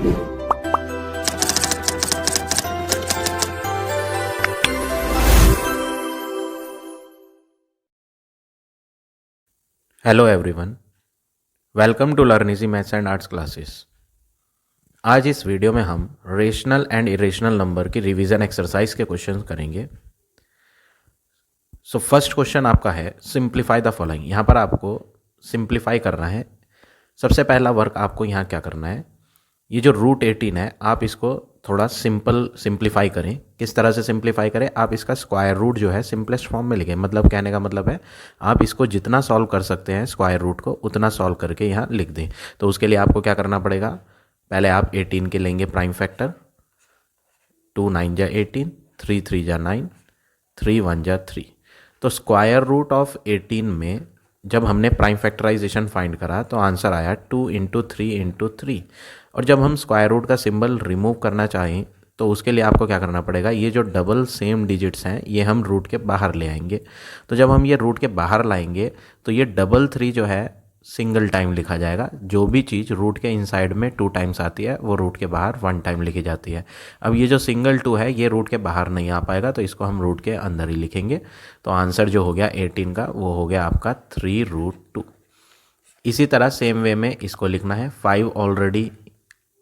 Hello everyone, welcome to learn easy maths and arts classes. आज इस video में हम रेशनल एंड इरेशनल नंबर की रिवीजन एक्सरसाइज के क्वेश्चन करेंगे। सो फर्स्ट क्वेश्चन आपका है सिंप्लीफाई द फॉलोइंग। यहाँ पर आपको सिंप्लीफाई करना है। सबसे पहला वर्क आपको यहाँ क्या करना है, ये जो रूट 18 है आप इसको थोड़ा सिंप्लीफाई करें। किस तरह से सिंप्लीफाई करें, आप इसका स्क्वायर रूट जो है सिंपलेस्ट फॉर्म में लिखें। मतलब कहने का मतलब है आप इसको जितना सॉल्व कर सकते हैं स्क्वायर रूट को उतना सॉल्व करके यहाँ लिख दें। तो उसके लिए आपको क्या करना पड़ेगा, पहले आप 18 के लेंगे प्राइम फैक्टर। 2 9 जा 18, 3 3 जा 9, 3 1 जा 3। तो स्क्वायर रूट ऑफ 18 में जब हमने प्राइम फैक्टराइजेशन फाइंड करा तो आंसर आया 2 इंटू 3 इंटू 3। और जब हम स्क्वायर रूट का सिंबल रिमूव करना चाहें तो उसके लिए आपको क्या करना पड़ेगा, ये जो डबल सेम डिजिट्स हैं ये हम रूट के बाहर ले आएंगे। तो जब हम ये रूट के बाहर लाएंगे तो ये डबल 3 जो है सिंगल टाइम लिखा जाएगा। जो भी चीज़ रूट के इनसाइड में 2 टाइम्स आती है वो रूट के बाहर 1 टाइम लिखी जाती है। अब ये जो सिंगल 2 है ये रूट के बाहर नहीं आ पाएगा तो इसको हम रूट के अंदर ही लिखेंगे। तो आंसर जो हो गया 18 का वो हो गया आपका 3√2। इसी तरह सेम वे में इसको लिखना है। 5 ऑलरेडी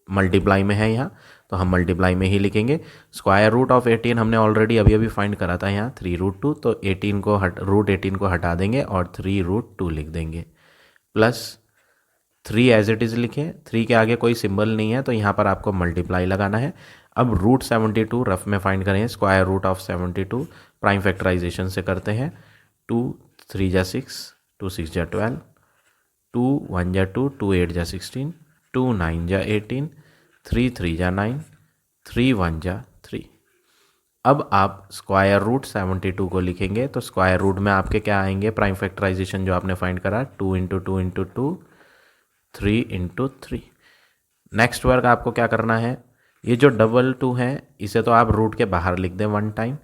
मल्टीप्लाई में है यहाँ तो हम मल्टीप्लाई में ही लिखेंगे। स्क्वायर रूट ऑफ 18 हमने ऑलरेडी अभी अभी फाइंड करा था यहाँ 3√2। तो 18 को रूट 18 को हटा देंगे और 3√2 लिख देंगे। प्लस 3 एज इट इज़ लिखें। 3 के आगे कोई सिंबल नहीं है तो यहाँ पर आपको मल्टीप्लाई लगाना है। अब रूट 72 रफ में फाइंड करें। Square root of 72 prime factorisation से करते हैं। 2 3 जा 6, 2 6 जा 12, 2 1 जा 2, 2 8 जा 16, 2 9 जा 18, 3 3 जा 9, 3 1 जा 3। अब आप स्क्वायर रूट 72 को लिखेंगे तो स्क्वायर रूट में आपके क्या आएंगे, प्राइम फैक्टराइजेशन जो आपने फाइंड करा 2 into 2 into 2, 3 into 3। Next work आपको क्या करना है, ये जो डबल 2 है इसे तो आप रूट के बाहर लिख दें 1 टाइम,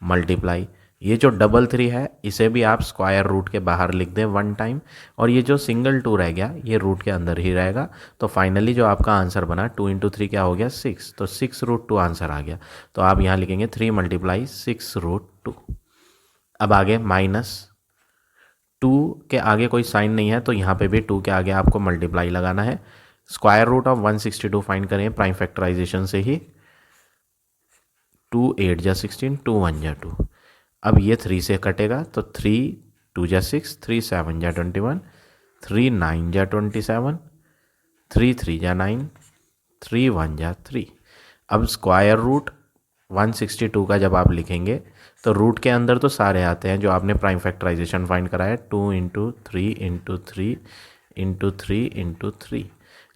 मल्टीप्लाई ये जो डबल 3 है इसे भी आप स्क्वायर रूट के बाहर लिख दें 1 टाइम, और ये जो सिंगल 2 रह गया ये रूट के अंदर ही रहेगा। तो फाइनली जो आपका आंसर बना 2 इंटू 3 क्या हो गया 6, तो 6√2 आंसर आ गया। तो आप यहाँ लिखेंगे 3 मल्टीप्लाई 6√2। अब आगे -2 के आगे कोई साइन नहीं है तो यहाँ पे भी 2 के आगे आपको मल्टीप्लाई लगाना है। स्क्वायर रूट ऑफ 162 फाइंड करें प्राइम फैक्टराइजेशन से ही। 2 8 जा 16, 2 1 जा 2। अब ये 3 से कटेगा तो 3 2 जा 6, 3 7 जा 21, 3 9 जा 27, 3 3 जा 9, 3 1 जा 3। अब स्क्वायर रूट 162 का जब आप लिखेंगे तो रूट के अंदर तो सारे आते हैं जो आपने प्राइम फैक्टराइजेशन फाइंड करा है 2 इंटू 3 इंटू 3 इंटू 3 इंटू 3।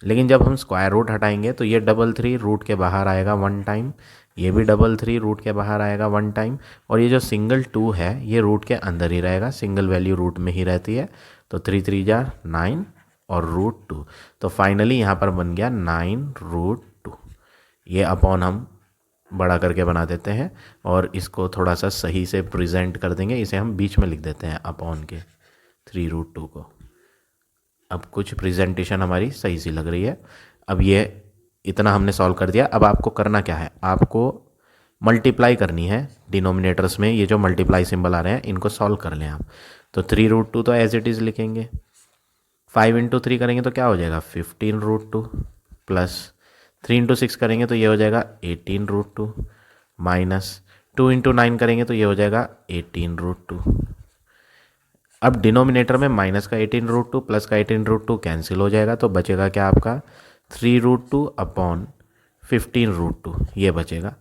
लेकिन जब हम स्क्वायर रूट हटाएंगे तो ये डबल 3 रूट के बाहर आएगा 1 टाइम, ये भी डबल 3 रूट के बाहर आएगा 1 टाइम, और ये जो सिंगल 2 है ये रूट के अंदर ही रहेगा, सिंगल वैल्यू रूट में ही रहती है। तो 3 3 जा 9 और √2। तो फाइनली यहाँ पर बन गया 9√2। ये अपॉन हम बड़ा करके बना देते हैं और इसको थोड़ा सा सही से प्रेजेंट कर देंगे। इसे हम बीच में लिख देते हैं अपॉन के 3√2 को। अब कुछ प्रेजेंटेशन हमारी सही सी लग रही है। अब ये इतना हमने सॉल्व कर दिया। अब आपको करना क्या है, आपको मल्टीप्लाई करनी है डिनोमिनेटर्स में। ये जो मल्टीप्लाई सिंबल आ रहे हैं इनको सॉल्व कर लें आप। तो 3√2 तो एज इट इज़ लिखेंगे। 5 इंटू 3 करेंगे तो क्या हो जाएगा 15√2, प्लस 3 इंटू 6 करेंगे तो ये हो जाएगा 18√2, माइनस 2 इंटू 9 करेंगे तो ये हो जाएगा 18√2। अब डिनोमिनेटर में माइनस का 18√2 प्लस का 18√2 कैंसिल हो जाएगा तो बचेगा क्या आपका 3√2 अपॉन 15√2 ये बचेगा।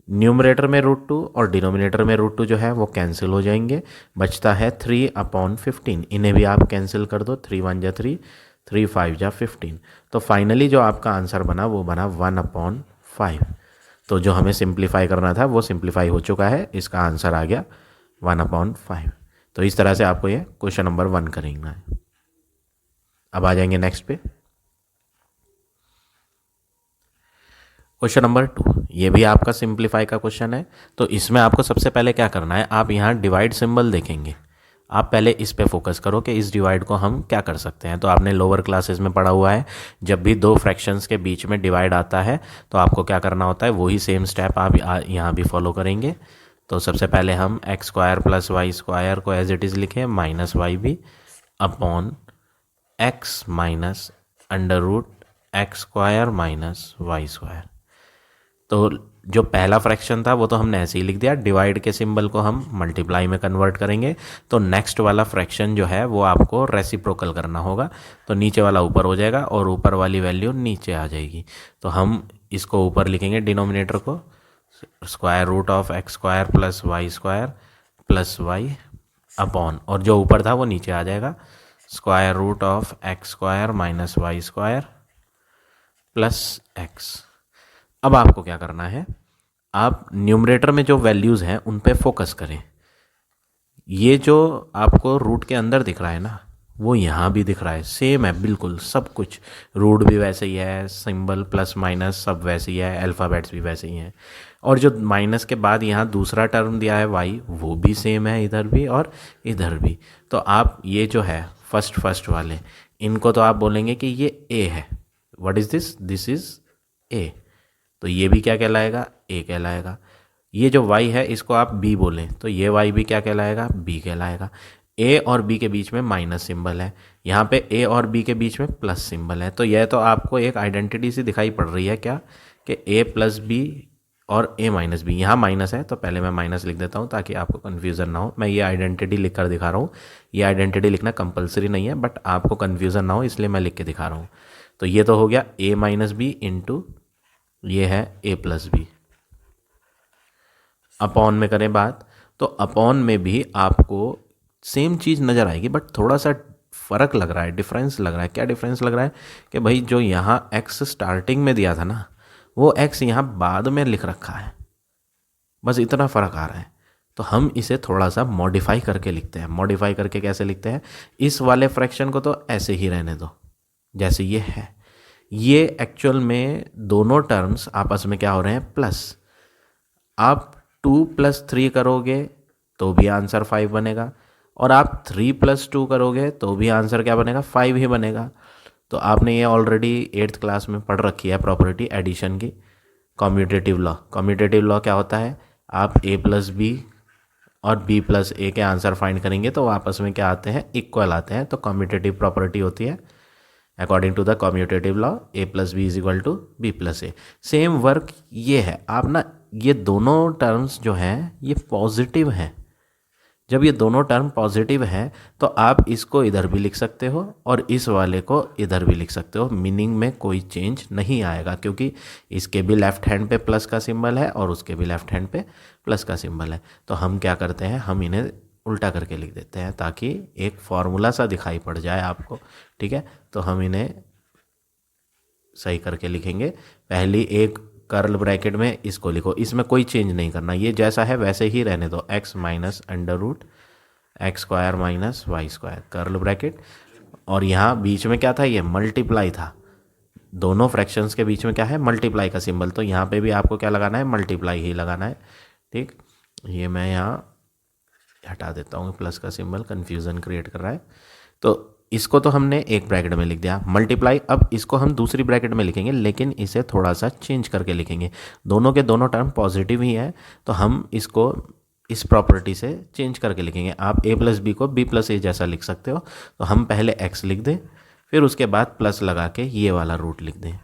न्यूमरेटर में √2 और डिनोमिनेटर में √2 जो है वो कैंसिल हो जाएंगे, बचता है 3/15। इन्हें भी आप कैंसिल कर दो, 3 1 जा 3, 3 5 जा 15। तो फाइनली जो आपका आंसर बना वो बना 1/5। तो जो हमें सिंप्लीफाई करना था वो सिंप्लीफाई हो चुका है, इसका आंसर आ गया 1/5। तो इस तरह से आपको ये क्वेश्चन नंबर 1 करेंगे है। अब आ जाएंगे नेक्स्ट पे, क्वेश्चन नंबर 2। ये भी आपका सिंप्लीफाई का क्वेश्चन है। तो इसमें आपको सबसे पहले क्या करना है, आप यहाँ डिवाइड सिंबल देखेंगे। आप पहले इस पे फोकस करो कि इस डिवाइड को हम क्या कर सकते हैं। तो आपने लोअर क्लासेस में पढ़ा हुआ है, जब भी दो फ्रैक्शंस के बीच में डिवाइड आता है तो आपको क्या करना होता है, वही सेम स्टेप आप यहाँ भी फॉलो करेंगे। तो सबसे पहले हम x square plus y square को एज इट इज़ लिखें माइनस वाई भी upon x minus under root x square minus y square. तो जो पहला फ्रैक्शन था वो तो हमने ऐसे ही लिख दिया, डिवाइड के सिंबल को हम मल्टीप्लाई में कन्वर्ट करेंगे। तो नेक्स्ट वाला फ्रैक्शन जो है वो आपको रेसिप्रोकल करना होगा, तो नीचे वाला ऊपर हो जाएगा और ऊपर वाली वैल्यू नीचे आ जाएगी। तो हम इसको ऊपर लिखेंगे डिनोमिनेटर को square root of x square plus y upon, और जो ऊपर था वो नीचे आ जाएगा square root of x square minus y square plus x. अब आपको क्या करना है, आप न्यूमरेटर में जो वैल्यूज़ हैं उन पे फोकस करें। ये जो आपको रूट के अंदर दिख रहा है ना, वो यहाँ भी दिख रहा है, सेम है बिल्कुल सब कुछ, रूट भी वैसे ही है, सिंबल प्लस माइनस सब वैसे ही है, अल्फ़ाबेट्स भी वैसे ही हैं, और जो माइनस के बाद यहाँ दूसरा टर्म दिया है y वो भी सेम है इधर भी और इधर भी। तो आप ये जो है फर्स्ट वाले इनको तो आप बोलेंगे कि ये a है, what is this is a, तो ये भी क्या कहलाएगा, a कहलाएगा। ये जो y है इसको आप b बोलें तो ये y भी क्या कहलाएगा, b कहलाएगा। a और b के बीच में माइनस सिंबल है, यहाँ पे a और b के बीच में प्लस सिंबल है। तो यह तो आपको एक आइडेंटिटी सी दिखाई पड़ रही है क्या, कि a प्लस बी और a माइनस बी, यहाँ माइनस है तो पहले मैं माइनस लिख देता हूँ ताकि आपको कन्फ्यूज़न ना हो। मैं ये आइडेंटिटी लिख कर दिखा रहा हूँ, ये आइडेंटिटी लिखना कंपलसरी नहीं है बट आपको कन्फ्यूज़न ना हो इसलिए मैं लिख के दिखा रहा हूँ। तो ये तो हो गया a माइनस बी इंटू ये है a प्लस बी। अपॉन में करें बात तो अपॉन में भी आपको सेम चीज़ नज़र आएगी बट थोड़ा सा फ़र्क लग रहा है, डिफरेंस लग रहा है। क्या डिफरेंस लग रहा है कि भाई जो यहाँ x स्टार्टिंग में दिया था ना वो x यहाँ बाद में लिख रखा है, बस इतना फ़र्क आ रहा है। तो हम इसे थोड़ा सा मॉडिफाई करके लिखते हैं। मॉडिफाई करके कैसे लिखते हैं, इस वाले फ्रैक्शन को तो ऐसे ही रहने दो जैसे ये है। ये एक्चुअल में दोनों टर्म्स आपस में क्या हो रहे हैं, प्लस। आप 2 + 3 करोगे तो भी आंसर 5 बनेगा, और आप 3 + 2 करोगे तो भी आंसर क्या बनेगा, 5 ही बनेगा। तो आपने ये ऑलरेडी 8th क्लास में पढ़ रखी है प्रॉपर्टी एडिशन की, कम्यूटेटिव लॉ। कम्यूटेटिव लॉ क्या होता है, आप a + b और b + a के आंसर फाइंड करेंगे तो आपस में क्या आते हैं, इक्वल आते हैं। तो कम्यूटेटिव प्रॉपर्टी होती है according to the commutative law a + b = b + a। Same work ये है, आप ना ये दोनों टर्म्स जो हैं ये पॉजिटिव हैं। जब ये दोनों टर्म पॉजिटिव हैं तो आप इसको इधर भी लिख सकते हो और इस वाले को इधर भी लिख सकते हो, मीनिंग में कोई चेंज नहीं आएगा क्योंकि इसके भी लेफ्ट हैंड पे प्लस का सिंबल है और उसके भी लेफ्ट हैंड पे प्लस का सिंबल है। तो हम क्या करते हैं, हम इन्हें उल्टा करके लिख देते हैं ताकि एक फॉर्मूला सा दिखाई पड़ जाए आपको, ठीक है। तो हम इन्हें सही करके लिखेंगे। पहली एक कर्ल ब्रैकेट में इसको लिखो, इसमें कोई चेंज नहीं करना, ये जैसा है वैसे ही रहने दो, x minus under root x square minus y square curl bracket. और यहाँ बीच में क्या था, ये मल्टीप्लाई था, दोनों फ्रैक्शंस के बीच में क्या है, मल्टीप्लाई का सिंबल। तो यहाँ पे भी आपको क्या लगाना है, मल्टीप्लाई ही लगाना है, ठीक। ये मैं यहाँ हटा देता हूँ, प्लस का सिंबल कन्फ्यूज़न क्रिएट कर रहा है। तो इसको तो हमने एक ब्रैकेट में लिख दिया मल्टीप्लाई, अब इसको हम दूसरी ब्रैकेट में लिखेंगे लेकिन इसे थोड़ा सा चेंज करके लिखेंगे। दोनों के दोनों टर्म पॉजिटिव ही है तो हम इसको इस प्रॉपर्टी से चेंज करके लिखेंगे। आप a + b को b + a जैसा लिख सकते हो। तो हम पहले x लिख दें, फिर उसके बाद प्लस लगा के ये वाला रूट लिख दें।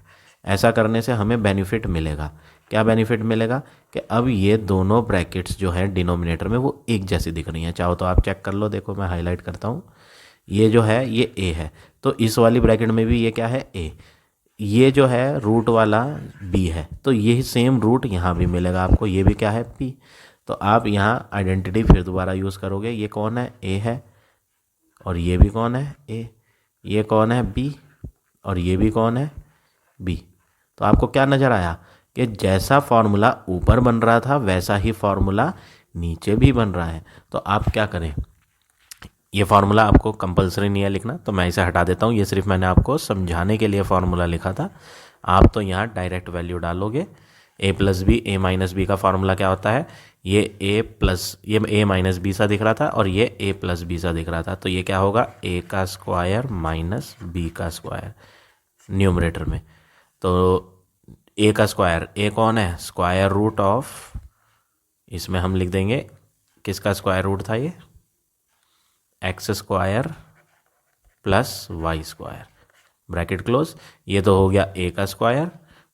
ऐसा करने से हमें बेनिफिट मिलेगा। क्या बेनिफिट मिलेगा कि अब ये दोनों ब्रैकेट्स जो हैं डिनोमिनेटर में वो एक जैसी दिख रही हैं। चाहो तो आप चेक कर लो, देखो मैं हाईलाइट करता हूँ, ये जो है ये a है तो इस वाली ब्रैकेट में भी ये क्या है, a। ये जो है रूट वाला b है तो ये सेम रूट यहाँ भी मिलेगा आपको, ये भी क्या है, p। तो आप यहाँ आइडेंटिटी फिर दोबारा यूज़ करोगे, ये कौन है, a है, और ये भी कौन है, a। ये कौन है, b, और ये भी कौन है, b। तो आपको क्या नज़र आया कि जैसा फॉर्मूला ऊपर बन रहा था वैसा ही फॉर्मूला नीचे भी बन रहा है। तो आप क्या करें, ये फार्मूला आपको कंपलसरी नहीं है लिखना तो मैं इसे हटा देता हूँ, ये सिर्फ मैंने आपको समझाने के लिए फार्मूला लिखा था। आप तो यहाँ डायरेक्ट वैल्यू डालोगे, ए प्लस बी, ए माइनस बी का फॉर्मूला क्या होता है, ये ए माइनस बी सा दिख रहा था और ये ए प्लस बी सा दिख रहा था, तो ये क्या होगा, ए का स्क्वायर माइनस बी का स्क्वायर न्यूमरेटर में। तो ए का स्क्वायर, ए कौन है, स्क्वायर रूट ऑफ, इसमें हम लिख देंगे किसका स्क्वायर रूट था, ये x square plus y square, bracket close. ये तो हो गया ए का स्क्वायर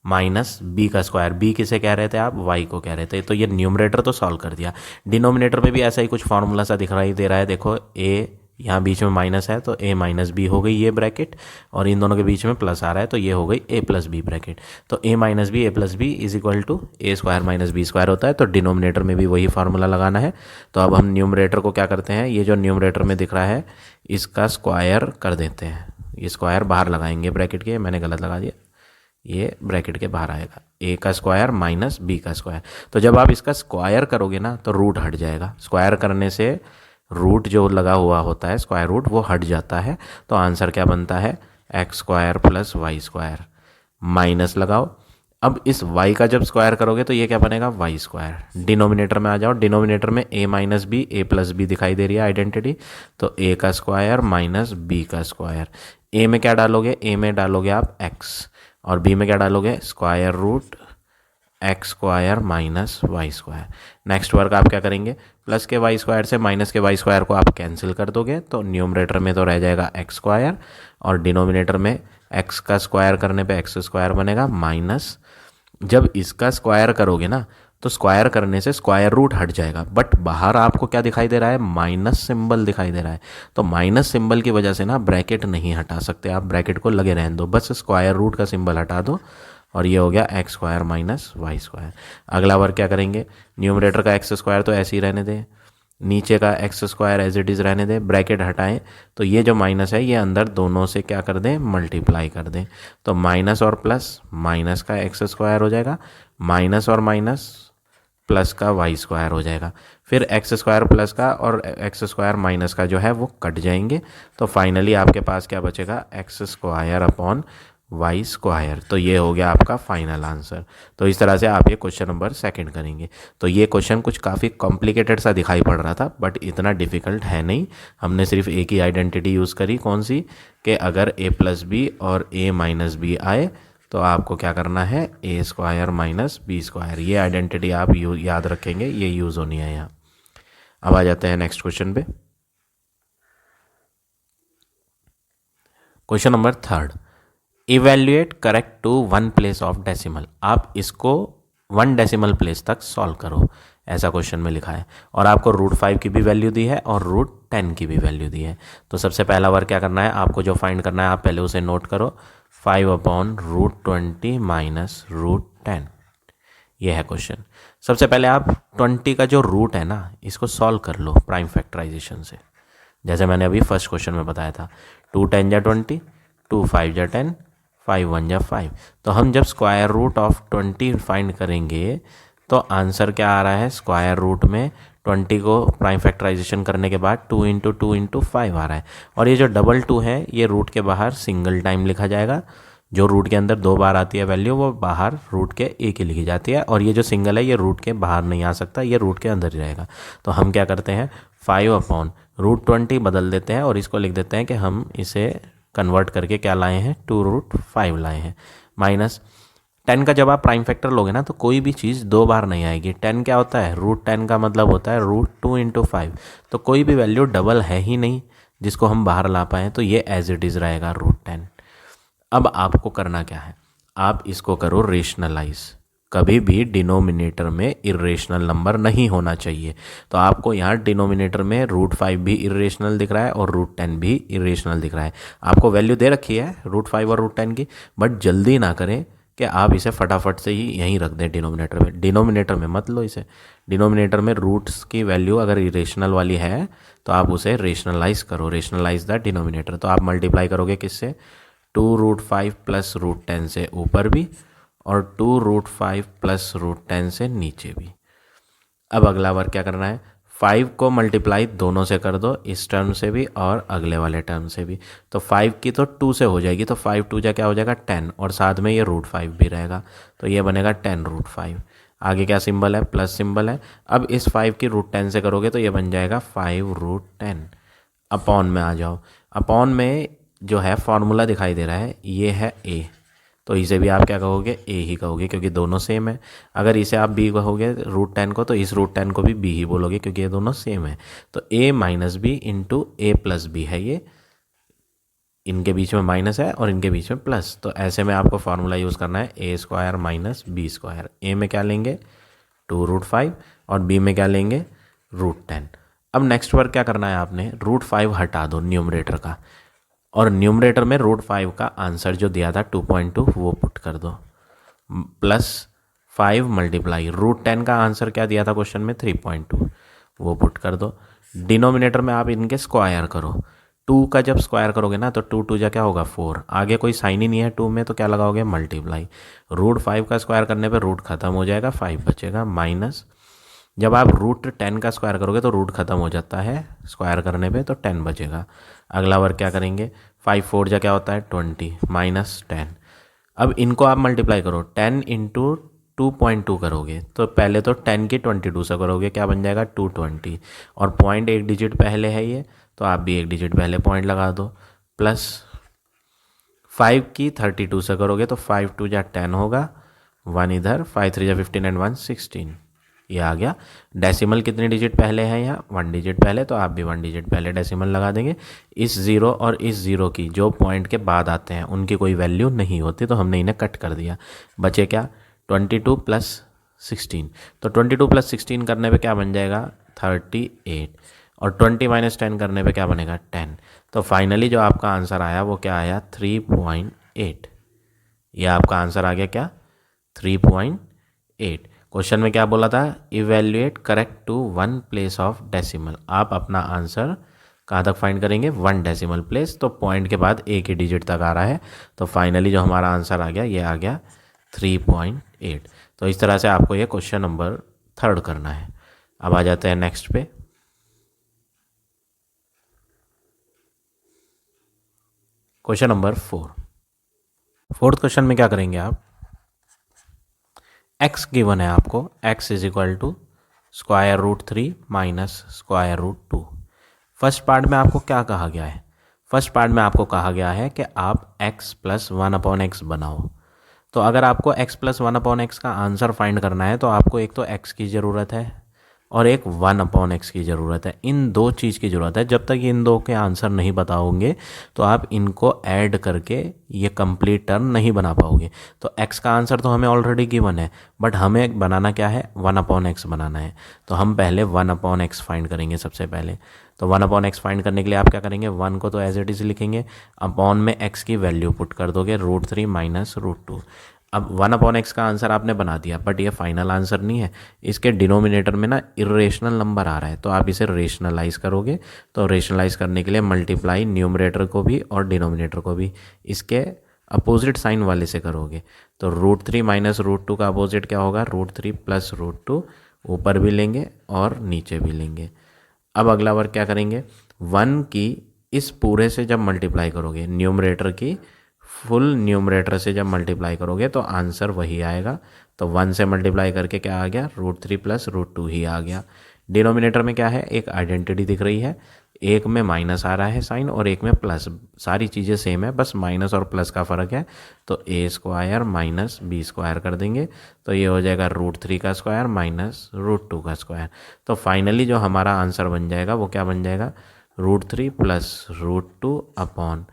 माइनस बी का स्क्वायर, बी किसे कह रहे थे आप, वाई को कह रहे थे। तो ये न्यूमरेटर तो सॉल्व कर दिया। डिनोमिनेटर में भी ऐसा ही कुछ फॉर्मूला सा दिखाई दे रहा है, देखो ए यहाँ बीच में माइनस है तो ए माइनस बी हो गई ये ब्रैकेट, और इन दोनों के बीच में प्लस आ रहा है तो ये हो गई ए प्लस बी ब्रैकेट। तो A minus B, A plus B is equal to A square minus B square होता है। तो डिनोमिनेटर में भी वही फार्मूला लगाना है। तो अब हम न्यूमरेटर को क्या करते हैं, ये जो न्यूमरेटर में दिख रहा है इसका स्क्वायर कर देते हैं, ये स्क्वायर बाहर लगाएंगे ब्रैकेट के, मैंने गलत लगा दिया, ये ब्रैकेट के बाहर आएगा, ए का स्क्वायर माइनस बी का स्क्वायर। तो जब आप इसका स्क्वायर करोगे ना तो रूट हट जाएगा, स्क्वायर करने से रूट जो लगा हुआ होता है स्क्वायर रूट वो हट जाता है। तो आंसर क्या बनता है, x square plus y square, minus लगाओ। अब इस y का जब स्क्वायर करोगे तो ये क्या बनेगा, वाई स्क्वायर। डिनोमिनेटर में आ जाओ, डिनोमिनेटर में a minus B, A plus B दिखाई दे रही है आइडेंटिटी, तो a का स्क्वायर माइनस बी का स्क्वायर। a में क्या डालोगे, a में डालोगे आप x, और b में क्या डालोगे, square root x square minus y square. Next work आप क्या करेंगे, प्लस के वाई स्क्वायर से माइनस के वाई स्क्वायर को आप कैंसिल कर दोगे, तो न्यूमरेटर में तो रह जाएगा एक्स स्क्वायर, और डिनोमिनेटर में एक्स का स्क्वायर करने पे एक्स स्क्वायर बनेगा माइनस, जब इसका स्क्वायर करोगे ना तो स्क्वायर करने से स्क्वायर रूट हट जाएगा, बट बाहर आपको क्या दिखाई दे रहा है, माइनस सिंबल दिखाई दे रहा है। तो माइनस सिंबल की वजह से ना ब्रैकेट नहीं हटा सकते आप, ब्रैकेट को लगे रहने दो, बस स्क्वायर रूट का सिंबल हटा दो, और ये हो गया x square minus y square. अगला वर्क क्या करेंगे, न्यूमरेटर का एक्स स्क्वायर तो ऐसे ही रहने दें, नीचे का x square as it is रहने दें, ब्रैकेट हटाएं, तो ये जो माइनस है ये अंदर दोनों से क्या कर दें, मल्टीप्लाई कर दें। तो माइनस और प्लस, माइनस का एक्स स्क्वायर हो जाएगा, माइनस और माइनस प्लस का वाई स्क्वायर हो जाएगा, फिर एक्स स्क्वायर प्लस का और एक्स स्क्वायर माइनस का जो है वो कट जाएंगे। तो फाइनली आपके पास क्या बचेगा, x square upon y square. तो ये हो गया आपका फाइनल आंसर। तो इस तरह से आप ये क्वेश्चन नंबर सेकंड करेंगे। तो ये क्वेश्चन कुछ काफ़ी कॉम्प्लिकेटेड सा दिखाई पड़ रहा था, बट इतना डिफ़िकल्ट है नहीं। हमने सिर्फ एक ही आइडेंटिटी यूज़ करी, कौन सी, कि अगर ए प्लस बी और ए माइनस बी आए तो आपको क्या करना है, ए स्क्वायर माइनस बी स्क्वायर। ये आइडेंटिटी आप याद रखेंगे, ये यूज़ होनी है यहाँ। अब आ जाते हैं नेक्स्ट क्वेश्चन पे। Question number third, evaluate correct to 1 place of decimal. आप इसको 1 डेसिमल प्लेस तक सॉल्व करो, ऐसा क्वेश्चन में लिखा है, और आपको √5 की भी वैल्यू दी है और √10 की भी वैल्यू दी है। तो सबसे पहला वर्क क्या करना है, आपको जो फाइंड करना है आप पहले उसे नोट करो, 5 अपॉन √20 माइनस √10। ये है क्वेश्चन। सबसे पहले आप 20 का जो रूट है ना इसको सॉल्व कर लो प्राइम फैक्टराइजेशन से, जैसे मैंने अभी फर्स्ट क्वेश्चन में बताया था, 2 10 जा 20, 2 5 जा 10, 5 1 जा 5। तो हम जब स्क्वायर रूट ऑफ 20 फाइंड करेंगे तो आंसर क्या आ रहा है, स्क्वायर रूट में 20 को प्राइम फैक्टराइजेशन करने के बाद 2 इंटू 2 इंटू 5 आ रहा है, और ये जो डबल 2 है ये रूट के बाहर सिंगल टाइम लिखा जाएगा। जो रूट के अंदर 2 बार आती है वैल्यू वो बाहर रूट के एक ही लिखी जाती है, और ये जो सिंगल है ये रूट के बाहर नहीं आ सकता, ये रूट के अंदर ही रहेगा। तो हम क्या करते हैं, 5 अपॉन √20 बदल देते हैं और इसको लिख देते हैं कि हम इसे कन्वर्ट करके क्या लाए हैं, 2√5 लाए हैं, माइनस 10 का जब आप प्राइम फैक्टर लोगे ना तो कोई भी चीज़ 2 बार नहीं आएगी। 10 क्या होता है, √10 का मतलब होता है √2 इंटू 5, तो कोई भी वैल्यू डबल है ही नहीं जिसको हम बाहर ला पाएँ, तो ये एज इट इज़ रहेगा √10। अब आपको करना क्या है, आप इसको करो रेशनलाइज। कभी भी डिनोमिनेटर में इरेशनल नंबर नहीं होना चाहिए। तो आपको यहाँ डिनोमिनेटर में √5 भी इरेशनल दिख रहा है और √10 भी इरेशनल दिख रहा है। आपको वैल्यू दे रखी है √5 और √10 की, बट जल्दी ना करें कि आप इसे फटाफट से ही यहीं रख दें डिनोमिनेटर में। डिनोमिनेटर में मत लो इसे, डिनोमिनेटर में रूट्स की वैल्यू अगर इरेशनल वाली है तो आप उसे रेशनलाइज करो, रेशनलाइज द डिनोमिनेटर। तो आप मल्टीप्लाई करोगे किससे, 2√5 प्लस √10 से ऊपर भी और 2√5 प्लस √10 से नीचे भी। अब अगला वर्क क्या करना है, 5 को मल्टीप्लाई दोनों से कर दो, इस टर्म से भी और अगले वाले टर्म से भी। तो 5 की तो 2 से हो जाएगी, तो 5 2 जा क्या हो जाएगा 10, और साथ में ये √5 भी रहेगा, तो ये बनेगा 10√5। आगे क्या सिंबल है, प्लस सिंबल है। अब इस 5 की √10 से करोगे तो ये बन जाएगा 5√10। अपॉन में आ जाओ, अपॉन में जो है फॉर्मूला दिखाई दे रहा है ये है a, तो इसे भी आप क्या कहोगे, a ही कहोगे क्योंकि दोनों सेम है। अगर इसे आप b कहोगे √10 को, तो इस √10 को भी b ही बोलोगे क्योंकि ये दोनों सेम है। तो a minus B into A plus B है, ये इनके बीच में माइनस है और इनके बीच में प्लस, तो ऐसे में आपको फार्मूला यूज़ करना है a² माइनस b²। a में क्या लेंगे 2√5 और b में क्या लेंगे √10। अब नेक्स्ट वर्क क्या करना है, आपने √5 हटा दो न्यूमरेटर का, और न्यूमरेटर में √5 का आंसर जो दिया था 2.2 वो पुट कर दो, प्लस 5 मल्टीप्लाई √10 का आंसर क्या दिया था क्वेश्चन में 3.2 वो पुट कर दो। डिनोमिनेटर में आप इनके स्क्वायर करो, 2 का जब स्क्वायर करोगे ना तो 2 2 जा क्या होगा 4, आगे कोई साइन ही नहीं है 2 में, तो क्या लगाओगे मल्टीप्लाई। √5 का स्क्वायर करने पे रूट खत्म हो जाएगा, 5 बचेगा, माइनस जब आप √10 का स्क्वायर करोगे तो रूट खत्म हो जाता है स्क्वायर करने पे, तो 10 बचेगा। अगला वर्क क्या करेंगे, 5 4 जा क्या होता है 20 माइनस 10। अब इनको आप मल्टीप्लाई करो, 10 इंटू 2.2 करोगे तो पहले तो 10 की 22 से करोगे, क्या बन जाएगा 220, और पॉइंट एक डिजिट पहले है ये, तो आप भी एक डिजिट पहले पॉइंट लगा दो, प्लस 5 की 32 से करोगे तो 5 2 जा 10 होगा, 1 इधर, 5 3 जा 15 एंड 1 16, ये आ गया। डेसिमल कितने डिजिट पहले है यहाँ 1 डिजिट पहले, तो आप भी 1 डिजिट पहले डेसिमल लगा देंगे। इस ज़ीरो और इस ज़ीरो की जो पॉइंट के बाद आते हैं उनकी कोई वैल्यू नहीं होती, तो हमने इन्हें कट कर दिया, बचे क्या 22 प्लस 16, तो 22 प्लस 16 करने पे क्या बन जाएगा 38, और 20 माइनस 10 करने पे क्या बनेगा 10। तो फाइनली जो आपका आंसर आया वो क्या आया 3.8, ये आपका आंसर आ गया क्या 3.8। क्वेश्चन में क्या बोला था, evaluate correct to 1 place of decimal. आप अपना आंसर कहाँ तक फाइंड करेंगे 1 डेसिमल प्लेस, तो पॉइंट के बाद एक ही डिजिट तक आ रहा है, तो फाइनली जो हमारा आंसर आ गया ये आ गया 3.8। तो इस तरह से आपको ये क्वेश्चन नंबर 3 करना है। अब आ जाते हैं नेक्स्ट पे। Question number 4। फोर्थ क्वेश्चन में क्या करेंगे आप, x गिवन है आपको, x is equal to √3 minus √2। First part में आपको क्या कहा गया है, फर्स्ट पार्ट में आपको कहा गया है कि आप x प्लस 1/x बनाओ। तो अगर आपको x प्लस 1/x का आंसर फाइंड करना है तो आपको एक तो x की ज़रूरत है और एक 1/x की ज़रूरत है, इन दो चीज़ की ज़रूरत है। जब तक इन दो के आंसर नहीं बताओगे तो आप इनको ऐड करके ये कंप्लीट टर्म नहीं बना पाओगे। तो x का आंसर तो हमें ऑलरेडी गिवन है, बट हमें बनाना क्या है 1/x बनाना है, तो हम पहले 1/x फाइंड करेंगे सबसे पहले। तो 1/x फाइंड करने के लिए आप क्या करेंगे, 1 को तो एज इट इज़ लिखेंगे, अपॉन में x की वैल्यू पुट कर दोगे √3 माइनस √2। अब 1/x का आंसर आपने बना दिया, बट ये फाइनल आंसर नहीं है, इसके डिनोमिनेटर में ना इरेशनल नंबर आ रहा है, तो आप इसे रेशनलाइज करोगे। तो रेशनलाइज करने के लिए मल्टीप्लाई न्यूमरेटर को भी और डिनोमिनेटर को भी इसके अपोजिट साइन वाले से करोगे। तो √3 माइनस √2 का अपोजिट क्या होगा √3 प्लस √2, ऊपर भी लेंगे और नीचे भी लेंगे। अब अगला वर्क क्या करेंगे, 1 की इस पूरे से जब मल्टीप्लाई करोगे, न्यूमरेटर की फुल न्यूमरेटर से जब मल्टीप्लाई करोगे तो आंसर वही आएगा। तो 1 से मल्टीप्लाई करके क्या आ गया √3 प्लस √2 ही आ गया। डिनोमिनेटर में क्या है, एक आइडेंटिटी दिख रही है, एक में माइनस आ रहा है साइन और एक में प्लस, सारी चीज़ें सेम है, बस माइनस और प्लस का फ़र्क है। तो a² माइनस b² कर देंगे, तो ये हो जाएगा √3 का स्क्वायर माइनस √2 का स्क्वायर। तो फाइनली जो हमारा आंसर बन जाएगा वो क्या बन जाएगा √3 प्लस √2 अपॉन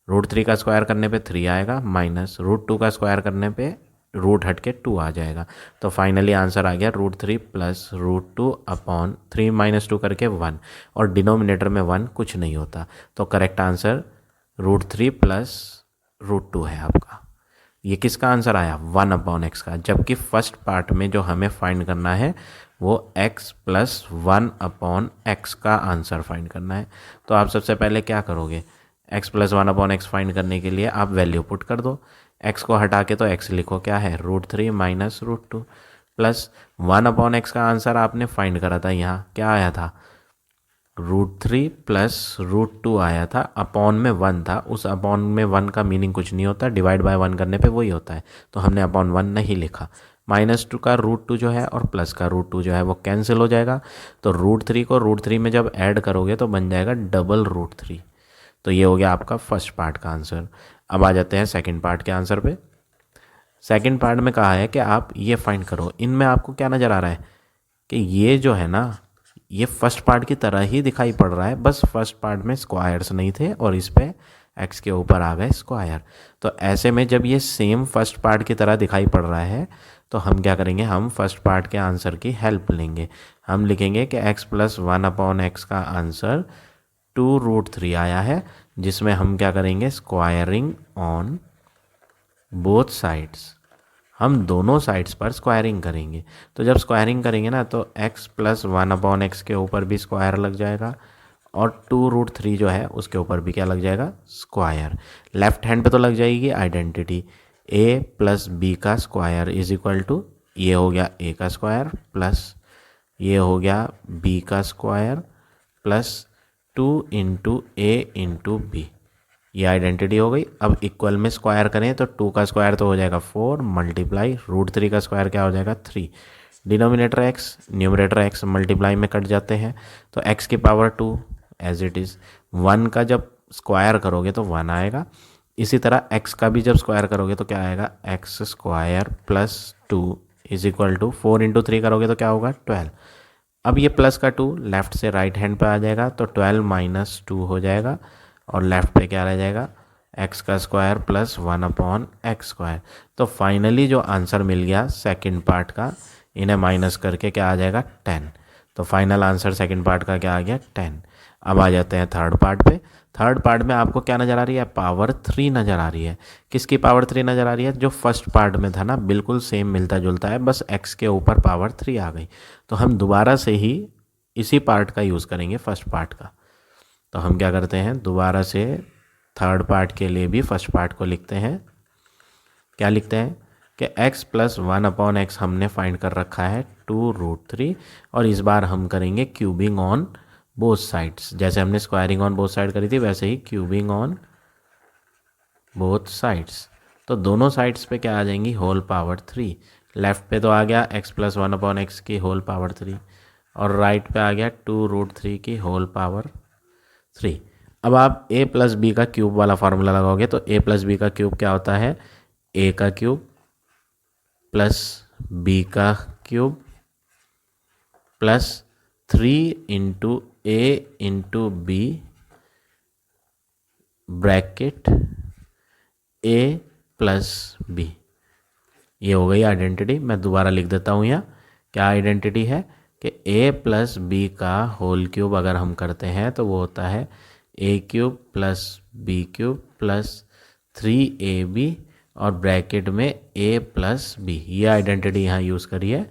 √3 का स्क्वायर करने पे 3 आएगा, माइनस √2 का स्क्वायर करने पे रूट हट के 2 आ जाएगा। तो फाइनली आंसर आ गया √3 प्लस √2 अपॉन 3 माइनस 2 करके 1, और डिनोमिनेटर में 1 कुछ नहीं होता, तो करेक्ट आंसर √3 प्लस √2 है आपका। ये किसका आंसर आया 1/x का, जबकि फर्स्ट पार्ट में जो हमें फाइंड करना है वो x प्लस 1/x का आंसर फाइंड करना है। तो आप सबसे पहले क्या करोगे, x प्लस 1/x फाइंड करने के लिए आप वैल्यू पुट कर दो, x को हटा के तो x लिखो क्या है √3 माइनस √2 प्लस 1/x का आंसर आपने फाइंड करा था, यहाँ क्या आया था √3 प्लस √2 आया था, अपॉन में 1 था, उस अपॉन में 1 का मीनिंग कुछ नहीं होता, डिवाइड बाय 1 करने पे वही होता है, तो हमने अपॉन 1 नहीं लिखा। -2 का √2 जो है और प्लस का √2 जो है वो कैंसिल हो जाएगा, तो √3 को √3 में जब ऐड करोगे तो बन जाएगा डबल √3। तो ये हो गया आपका फर्स्ट पार्ट का आंसर। अब आ जाते हैं सेकंड पार्ट के आंसर पे। सेकंड पार्ट में कहा है कि आप ये फाइंड करो, इनमें आपको क्या नज़र आ रहा है कि ये जो है ना, ये फर्स्ट पार्ट की तरह ही दिखाई पड़ रहा है, बस फर्स्ट पार्ट में स्क्वायर्स नहीं थे और इस पे एक्स के ऊपर आ गए स्क्वायर। तो ऐसे में जब ये सेम फर्स्ट पार्ट की तरह दिखाई पड़ रहा है तो हम क्या करेंगे, हम फर्स्ट पार्ट के आंसर की हेल्प लेंगे। हम लिखेंगे कि x + 1/x का आंसर 2√3 आया है, जिसमें हम क्या करेंगे, स्क्वायरिंग ऑन बोथ साइड्स, हम दोनों साइड्स पर स्क्वायरिंग करेंगे। तो जब स्क्वायरिंग करेंगे ना तो x + 1/x के ऊपर भी स्क्वायर लग जाएगा और 2√3 जो है उसके ऊपर भी क्या लग जाएगा, स्क्वायर। लेफ्ट हैंड पे तो लग जाएगी आइडेंटिटी, a + b का स्क्वायर इज इक्वल टू, ये हो गया a का स्क्वायर प्लस ये हो गया b का स्क्वायर प्लस 2 × a × b, ये आइडेंटिटी हो गई। अब इक्वल में स्क्वायर करें तो 2 का स्क्वायर तो हो जाएगा 4 मल्टीप्लाई √3 का स्क्वायर क्या हो जाएगा 3, denominator x numerator x multiply में कट जाते हैं, तो x की पावर 2 एज इट इज़। 1 का जब स्क्वायर करोगे तो 1 आएगा, इसी तरह x का भी जब स्क्वायर करोगे तो क्या आएगा, x² plus 2 is equal to 4 × 3 करोगे तो क्या होगा 12। अब ये प्लस का 2 लेफ्ट से राइट हैंड पे आ जाएगा, तो 12 - 2 हो जाएगा और लेफ्ट पे क्या रह जाएगा, x का स्क्वायर प्लस 1/x²। तो फाइनली जो आंसर मिल गया सेकंड पार्ट का, इन्हें माइनस करके क्या आ जाएगा 10। तो फाइनल आंसर सेकंड पार्ट का क्या आ गया 10। अब आ जाते हैं थर्ड पार्ट पे। थर्ड पार्ट में आपको क्या नज़र आ रही है, पावर 3 नज़र आ रही है। किसकी पावर 3 नज़र आ रही है, जो फर्स्ट पार्ट में था ना, बिल्कुल सेम मिलता जुलता है, बस x के ऊपर पावर 3 आ गई। तो हम दोबारा से ही इसी पार्ट का यूज़ करेंगे फर्स्ट पार्ट का। तो हम क्या करते हैं, दोबारा से थर्ड पार्ट के लिए भी फर्स्ट पार्ट को लिखते हैं। क्या लिखते हैं कि x + 1/x हमने फाइंड कर रखा है 2√3, और इस बार हम करेंगे क्यूबिंग ऑन बोथ साइड्स। जैसे हमने स्क्वायरिंग ऑन बोथ साइड करी थी वैसे ही क्यूबिंग ऑन बोथ साइड्स। तो दोनों साइड्स पे क्या आ जाएंगी, होल पावर 3। लेफ्ट पे तो आ गया x + 1/x की होल पावर 3 और राइट पे आ गया 2√3 की होल पावर 3। अब आप a + b का क्यूब वाला फार्मूला लगाओगे तो a + b का क्यूब क्या होता है, a का क्यूब प्लस b का cube plus 3 × a × b bracket a + b। ये हो गई आइडेंटिटी। मैं दोबारा लिख देता हूँ यहाँ, क्या आइडेंटिटी है कि a + b का होल क्यूब अगर हम करते हैं तो वो होता है a³ + b³ प्लस 3ab और ब्रैकेट में a + b। ये आइडेंटिटी यहाँ यूज़ करी है।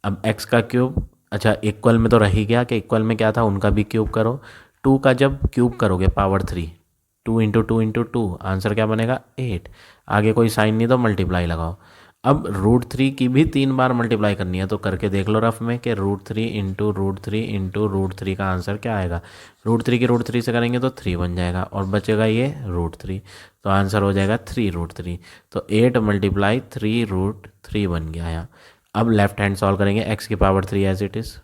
अब x का क्यूब, अच्छा इक्वल में तो रह ही गया कि इक्वल में क्या था, उनका भी क्यूब करो। 2 का जब क्यूब करोगे पावर 3, 2 × 2 × 2 आंसर क्या बनेगा 8। आगे कोई साइन नहीं तो मल्टीप्लाई लगाओ। अब √3 की भी 3 बार मल्टीप्लाई करनी है, तो करके देख लो रफ में कि √3 × √3 × √3 का आंसर क्या आएगा। √3 की √3 से करेंगे तो 3 बन जाएगा और बचेगा ये √3, तो आंसर हो जाएगा 3√3। तो 8 × 3√3 बन गया यहाँ। अब लेफ्ट हैंड सॉल्व करेंगे, x की power 3 as it is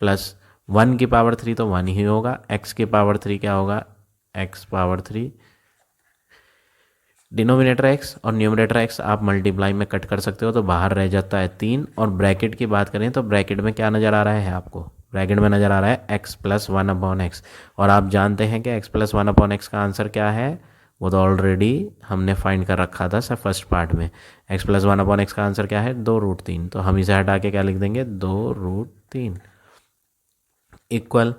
plus 1 की पावर 3 तो 1 ही होगा, x की पावर 3 क्या होगा, x पावर 3, डिनोमिनेटर x और न्यूमरेटर x आप मल्टीप्लाई में कट कर सकते हो तो बाहर रह जाता है 3। और ब्रैकेट की बात करें तो ब्रैकेट में क्या नज़र आ रहा है आपको, ब्रैकेट में नज़र आ रहा है x + 1/x, और आप जानते हैं कि x + 1/x का आंसर क्या है, वो तो ऑलरेडी हमने फाइंड कर रखा था सर फर्स्ट पार्ट में। x + 1/x का आंसर क्या है 2√3, तो हम इसे हटा के क्या लिख देंगे 2√3 इक्वल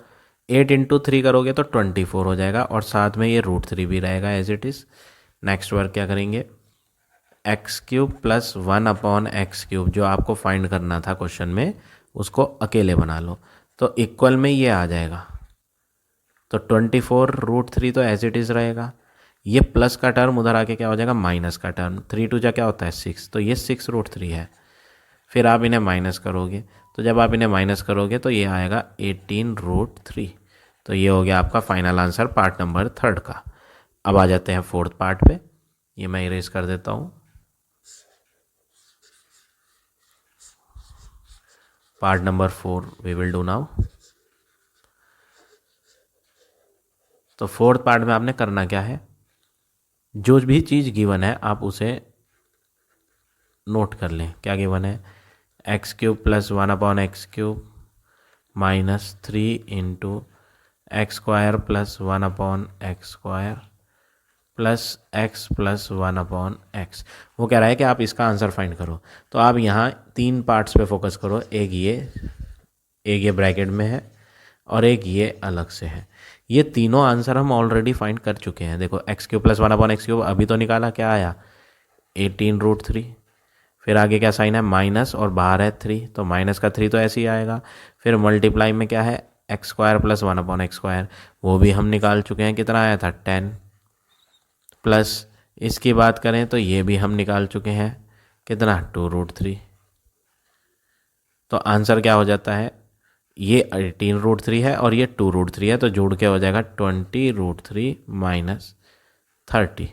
8 × 3 करोगे तो 24 हो जाएगा और साथ में ये √3 भी रहेगा as it is. Next work क्या करेंगे, x³ + 1/x³ जो आपको फाइंड करना था क्वेश्चन में उसको अकेले बना लो, तो इक्वल में ये आ जाएगा, तो 24 √3 तो एज इट इज़ रहेगा। ये प्लस का टर्म उधर आके क्या हो जाएगा माइनस का टर्म, 3 × 2 क्या होता है 6, तो ये 6√3 है। फिर आप इन्हें माइनस करोगे, तो जब आप इन्हें माइनस करोगे तो ये आएगा 18√3। तो ये हो गया आपका फाइनल आंसर पार्ट नंबर 3 का। अब आ जाते हैं 4th पार्ट पे। ये मैं इरेज कर देता हूँ। Part number 4 we will do now. तो 4th पार्ट में आपने करना क्या है, जो भी चीज़ गिवन है आप उसे नोट कर लें। क्या गिवन है, x³ + 1/x³ -3 × x² + 1/x² plus x + 1/x। वो कह रहा है कि आप इसका आंसर फाइंड करो। तो आप यहाँ 3 पार्ट्स पे फोकस करो, एक ये ब्रैकेट में है और एक ये अलग से है। ये तीनों आंसर हम ऑलरेडी फाइंड कर चुके हैं। देखो x³ + 1/x³ अभी तो निकाला, क्या आया 18√3। फिर आगे क्या साइन है, माइनस और बाहर है 3, तो माइनस का 3 तो ऐसे ही आएगा। फिर मल्टीप्लाई में क्या है x² + 1/x², वो भी हम निकाल चुके हैं, कितना आया था 10। प्लस इसकी बात करें तो ये भी हम निकाल चुके हैं, कितना 2√3। तो आंसर क्या हो जाता है, ये 18√3 है और ये 2√3 है, तो जोड़ के हो जाएगा 20√3 - 30।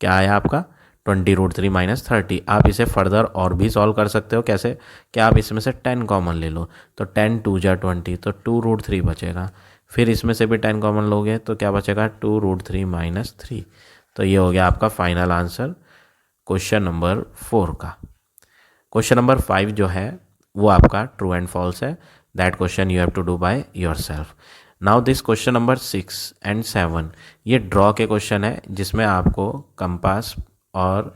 क्या आया आपका 20√3 - 30। आप इसे फर्दर और भी सॉल्व कर सकते हो। कैसे, कि आप इसमें से 10 कॉमन ले लो, तो 10 × 2 = 20, तो 2√3 बचेगा। फिर इसमें से भी 10 कॉमन लोगे तो क्या बचेगा 2√3 - 3। तो ये हो गया आपका फाइनल आंसर क्वेश्चन नंबर 4 का। क्वेश्चन नंबर 5 जो है वो आपका ट्रू एंड फॉल्स है। That question you have to do by yourself. Now this question number 6 and 7 ये ड्रॉ के क्वेश्चन है, जिसमें आपको कंपास और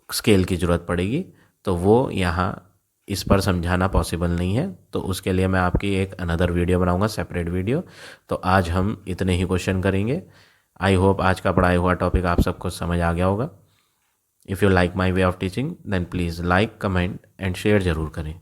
स्केल की ज़रूरत पड़ेगी। तो वो यहाँ इस पर समझाना पॉसिबल नहीं है, तो उसके लिए मैं आपकी एक अनदर वीडियो बनाऊंगा, सेपरेट वीडियो। तो आज हम इतने ही क्वेश्चन करेंगे। आई होप आज का पढ़ाया हुआ टॉपिक आप सबको समझ आ गया होगा। If you like my way of teaching then please like, comment and share ज़रूर करें।